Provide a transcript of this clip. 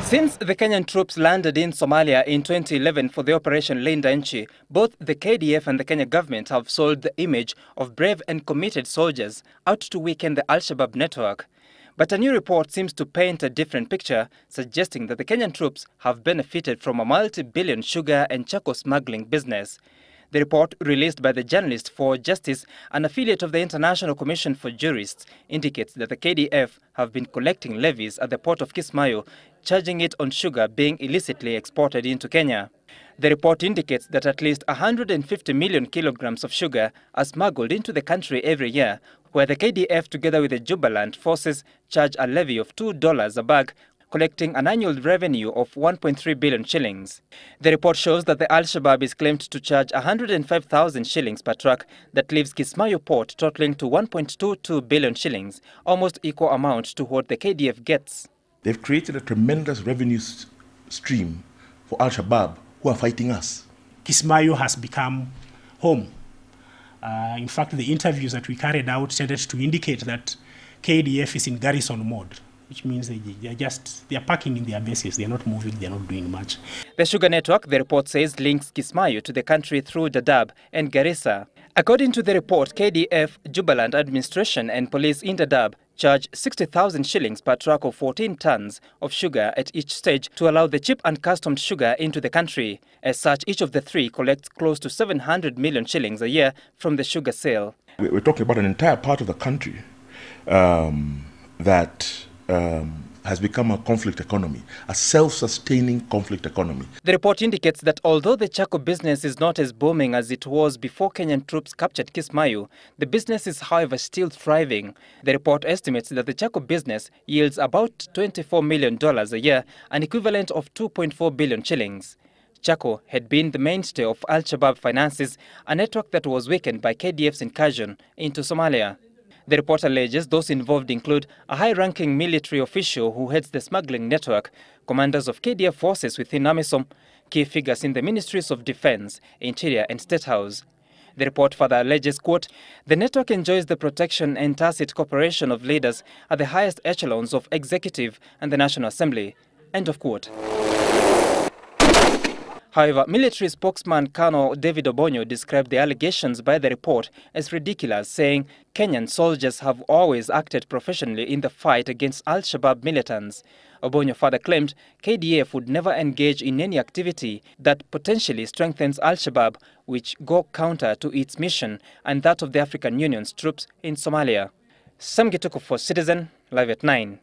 Since the Kenyan troops landed in Somalia in 2011 for the Operation Linda Nchi, both the KDF and the Kenya government have sold the image of brave and committed soldiers out to weaken the Al-Shabaab network. But a new report seems to paint a different picture, suggesting that the Kenyan troops have benefited from a multi-billion sugar and charcoal smuggling business. The report, released by the Journalist for Justice, an affiliate of the International Commission for Jurists, indicates that the KDF have been collecting levies at the Port of Kismayo, charging it on sugar being illicitly exported into Kenya. The report indicates that at least 150 million kilograms of sugar are smuggled into the country every year, where the KDF, together with the Jubaland forces, charge a levy of $2 a bag, collecting an annual revenue of 1.3 billion shillings. The report shows that the Al-Shabaab is claimed to charge 105,000 shillings per truck that leaves Kismayo port, totaling to 1.22 billion shillings, almost equal amount to what the KDF gets. They've created a tremendous revenue stream for Al-Shabaab, who are fighting us. Kismayo has become home. In fact, the interviews that we carried out tended to indicate that KDF is in garrison mode, which means they are parking in their bases. They are not moving, they are not doing much. The sugar network, the report says, links Kismayo to the country through Dadaab and Garissa. According to the report, KDF, Jubaland administration and police in Dadaab charge 60,000 shillings per truck of 14 tons of sugar at each stage to allow the cheap and customed sugar into the country. As such, each of the three collects close to 700 million shillings a year from the sugar sale. We're talking about an entire part of the country that has become a conflict economy, a self-sustaining conflict economy. The report indicates that although the charcoal business is not as booming as it was before Kenyan troops captured Kismayo, the business is, however, still thriving. The report estimates that the charcoal business yields about $24 million a year, an equivalent of 2.4 billion shillings. Charcoal had been the mainstay of Al-Shabaab finances, a network that was weakened by KDF's incursion into Somalia. The report alleges those involved include a high-ranking military official who heads the smuggling network, commanders of KDF forces within AMISOM, key figures in the Ministries of Defense, Interior and State House. The report further alleges, quote, the network enjoys the protection and tacit cooperation of leaders at the highest echelons of executive and the National Assembly, end of quote. However, military spokesman Colonel David Obonyo described the allegations by the report as ridiculous, saying Kenyan soldiers have always acted professionally in the fight against Al-Shabaab militants. Obonyo further claimed KDF would never engage in any activity that potentially strengthens Al-Shabaab, which go counter to its mission and that of the African Union's troops in Somalia. Sam Gituku for Citizen, live at 9.